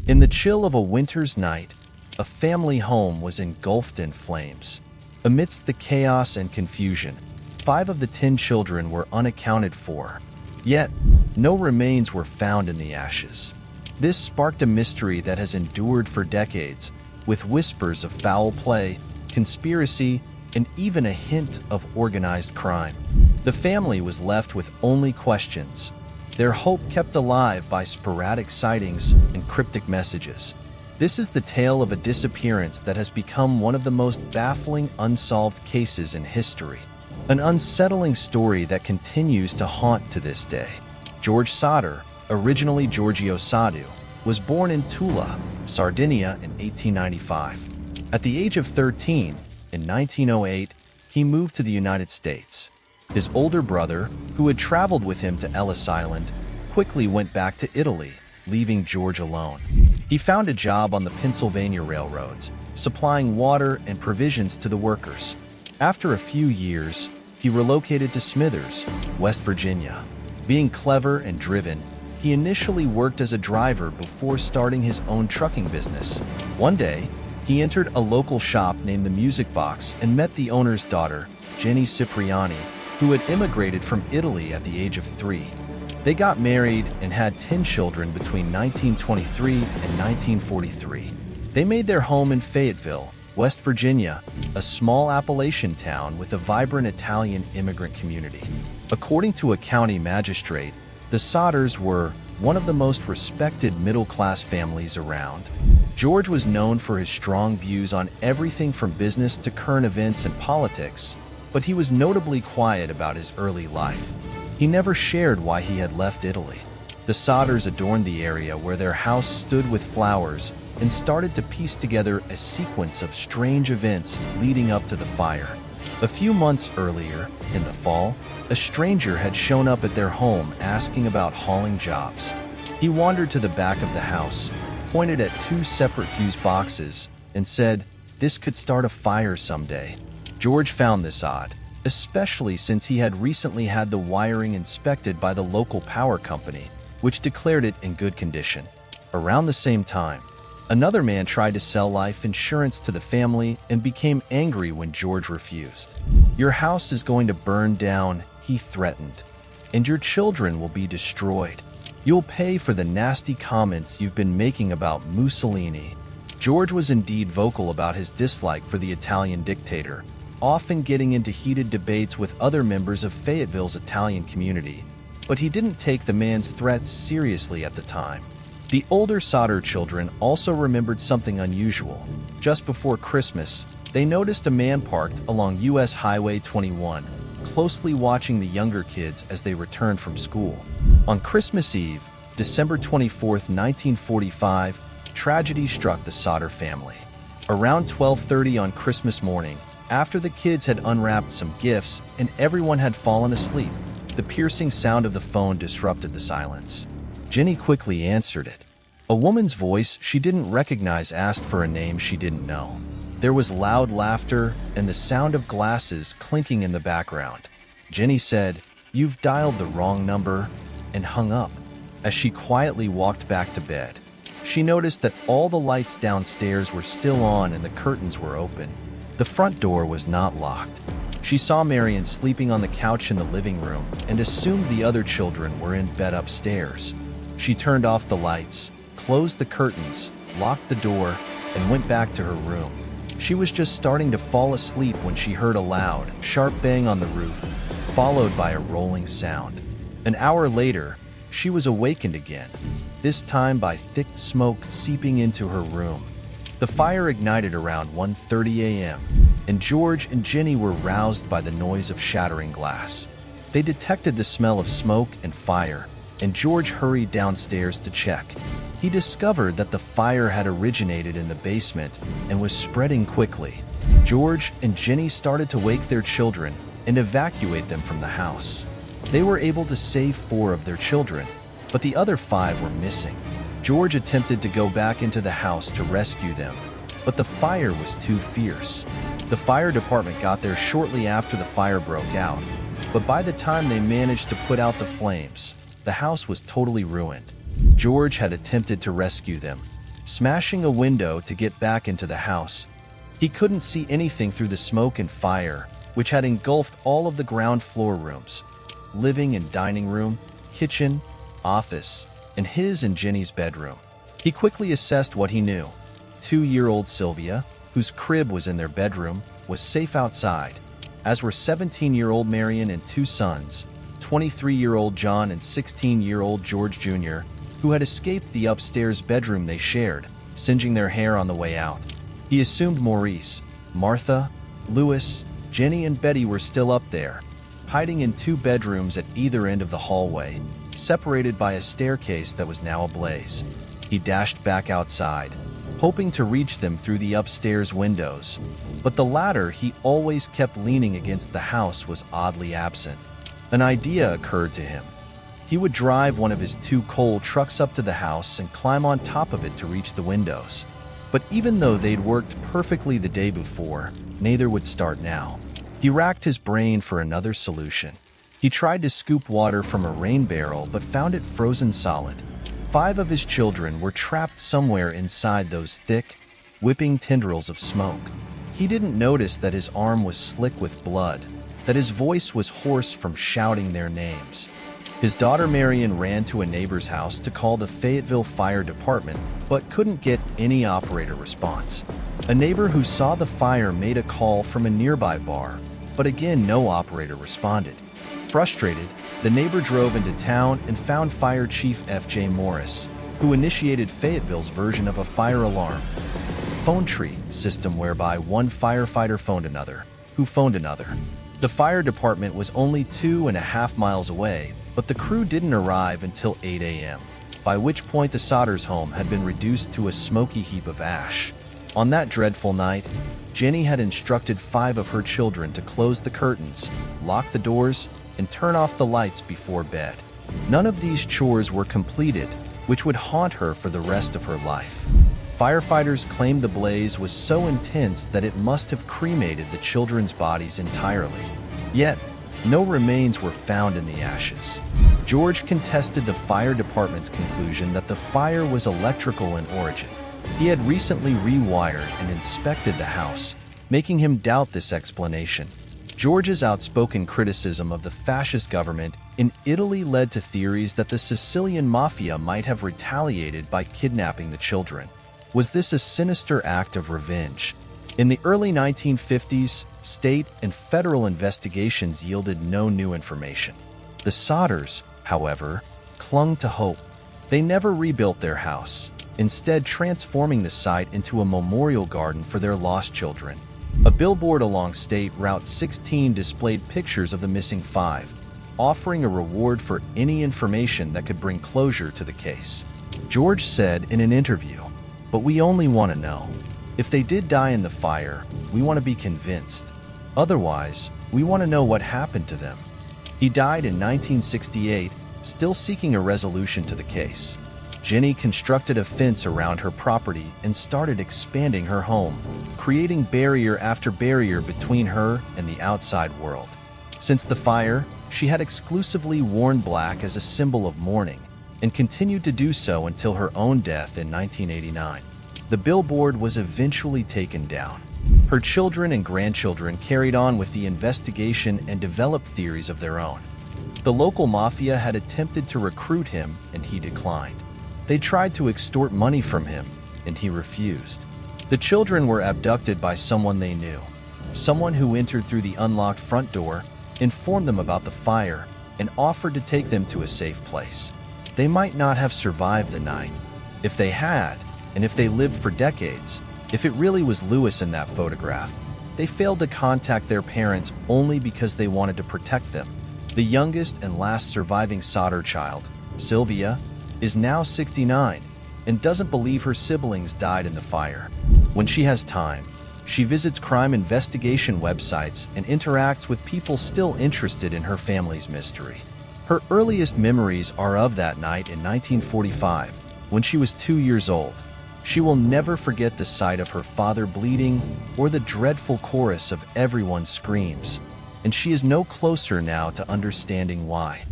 In the chill of a winter's night, a family home was engulfed in flames. Amidst the chaos and confusion, 5 of the 10 children were unaccounted for. Yet, no remains were found in the ashes. This sparked a mystery that has endured for decades, with whispers of foul play, conspiracy, and even a hint of organized crime. The family was left with only questions, their hope kept alive by sporadic sightings and cryptic messages. This is the tale of a disappearance that has become one of the most baffling unsolved cases in history. An unsettling story that continues to haunt to this day. George Sodder, originally Giorgio Soddu, was born in Tula, Sardinia in 1895. At the age of 13, in 1908, he moved to the United States. His older brother, who had traveled with him to Ellis Island, quickly went back to Italy, leaving George alone. He found a job on the Pennsylvania railroads, supplying water and provisions to the workers. After a few years, he relocated to Smithers, West Virginia. Being clever and driven, he initially worked as a driver before starting his own trucking business. One day, he entered a local shop named the Music Box and met the owner's daughter, Jenny Cipriani, who had immigrated from Italy at the age of 3. They got married and had 10 children between 1923 and 1943. They made their home in Fayetteville, West Virginia, a small Appalachian town with a vibrant Italian immigrant community. According to a county magistrate, the Sodders were one of the most respected middle-class families around. George was known for his strong views on everything from business to current events and politics, but he was notably quiet about his early life. He never shared why he had left Italy. The Sodders adorned the area where their house stood with flowers and started to piece together a sequence of strange events leading up to the fire. A few months earlier, in the fall, a stranger had shown up at their home asking about hauling jobs. He wandered to the back of the house, pointed at 2 separate fuse boxes, and said, "This could start a fire someday." George found this odd, especially since he had recently had the wiring inspected by the local power company, which declared it in good condition. Around the same time, another man tried to sell life insurance to the family and became angry when George refused. "Your house is going to burn down," he threatened, "and your children will be destroyed. You'll pay for the nasty comments you've been making about Mussolini." George was indeed vocal about his dislike for the Italian dictator, often getting into heated debates with other members of Fayetteville's Italian community, but he didn't take the man's threats seriously at the time. The older Sodder children also remembered something unusual. Just before Christmas, they noticed a man parked along US Highway 21, closely watching the younger kids as they returned from school. On Christmas Eve, December 24, 1945, tragedy struck the Sodder family. Around 12:30 on Christmas morning, after the kids had unwrapped some gifts and everyone had fallen asleep, the piercing sound of the phone disrupted the silence. Jenny quickly answered it. A woman's voice she didn't recognize asked for a name she didn't know. There was loud laughter and the sound of glasses clinking in the background. Jenny said, "You've dialed the wrong number," and hung up. As she quietly walked back to bed, she noticed that all the lights downstairs were still on and the curtains were open. The front door was not locked. She saw Marion sleeping on the couch in the living room and assumed the other children were in bed upstairs. She turned off the lights, closed the curtains, locked the door, and went back to her room. She was just starting to fall asleep when she heard a loud, sharp bang on the roof, followed by a rolling sound. An hour later, she was awakened again, this time by thick smoke seeping into her room. The fire ignited around 1:30 a.m., and George and Jenny were roused by the noise of shattering glass. They detected the smell of smoke and fire, and George hurried downstairs to check. He discovered that the fire had originated in the basement and was spreading quickly. George and Jenny started to wake their children and evacuate them from the house. They were able to save 4 of their children, but the other 5 were missing. George attempted to go back into the house to rescue them, but the fire was too fierce. The fire department got there shortly after the fire broke out, but by the time they managed to put out the flames, the house was totally ruined. George had attempted to rescue them, smashing a window to get back into the house. He couldn't see anything through the smoke and fire, which had engulfed all of the ground floor rooms, living and dining room, kitchen, office, and his and Jenny's bedroom. He quickly assessed what he knew. 2-year-old Sylvia, whose crib was in their bedroom, was safe outside, as were 17-year-old Marion and 2 sons, 23-year-old John and 16-year-old George Jr., who had escaped the upstairs bedroom they shared, singeing their hair on the way out. He assumed Maurice, Martha, Louis, Jenny, and Betty were still up there, hiding in 2 bedrooms at either end of the hallway, separated by a staircase that was now ablaze. He dashed back outside, hoping to reach them through the upstairs windows, but the ladder he always kept leaning against the house was oddly absent. An idea occurred to him. He would drive one of his 2 coal trucks up to the house and climb on top of it to reach the windows. But even though they'd worked perfectly the day before, neither would start now. He racked his brain for another solution. He tried to scoop water from a rain barrel but found it frozen solid. 5 of his children were trapped somewhere inside those thick, whipping tendrils of smoke. He didn't notice that his arm was slick with blood, that his voice was hoarse from shouting their names. His daughter Marion ran to a neighbor's house to call the Fayetteville Fire Department, but couldn't get any operator response. A neighbor who saw the fire made a call from a nearby bar, but again no operator responded. Frustrated, the neighbor drove into town and found Fire Chief F.J. Morris, who initiated Fayetteville's version of a fire alarm phone tree system whereby one firefighter phoned another, who phoned another. The fire department was only 2.5 miles away, but the crew didn't arrive until 8 a.m., by which point the Sodders' home had been reduced to a smoky heap of ash. On that dreadful night, Jenny had instructed 5 of her children to close the curtains, lock the doors, and turn off the lights before bed. None of these chores were completed, which would haunt her for the rest of her life. Firefighters claimed the blaze was so intense that it must have cremated the children's bodies entirely. Yet, no remains were found in the ashes. George contested the fire department's conclusion that the fire was electrical in origin. He had recently rewired and inspected the house, making him doubt this explanation. George's outspoken criticism of the fascist government in Italy led to theories that the Sicilian mafia might have retaliated by kidnapping the children. Was this a sinister act of revenge? In the early 1950s, state and federal investigations yielded no new information. The Sodders, however, clung to hope. They never rebuilt their house, instead transforming the site into a memorial garden for their lost children. A billboard along State Route 16 displayed pictures of the missing 5, offering a reward for any information that could bring closure to the case. George said in an interview, "But we only want to know. If they did die in the fire, we want to be convinced. Otherwise, we want to know what happened to them." He died in 1968, still seeking a resolution to the case. Jenny constructed a fence around her property and started expanding her home, creating barrier after barrier between her and the outside world. Since the fire, she had exclusively worn black as a symbol of mourning, and continued to do so until her own death in 1989. The billboard was eventually taken down. Her children and grandchildren carried on with the investigation and developed theories of their own. The local mafia had attempted to recruit him, and he declined. They tried to extort money from him, and he refused. The children were abducted by someone they knew, someone who entered through the unlocked front door, informed them about the fire, and offered to take them to a safe place. They might not have survived the night. If they had, and if they lived for decades, if it really was Louis in that photograph, they failed to contact their parents only because they wanted to protect them. The youngest and last surviving Sodder child, Sylvia, is now 69 and doesn't believe her siblings died in the fire. When she has time, she visits crime investigation websites and interacts with people still interested in her family's mystery. Her earliest memories are of that night in 1945, when she was 2 years old. She will never forget the sight of her father bleeding or the dreadful chorus of everyone's screams, and she is no closer now to understanding why.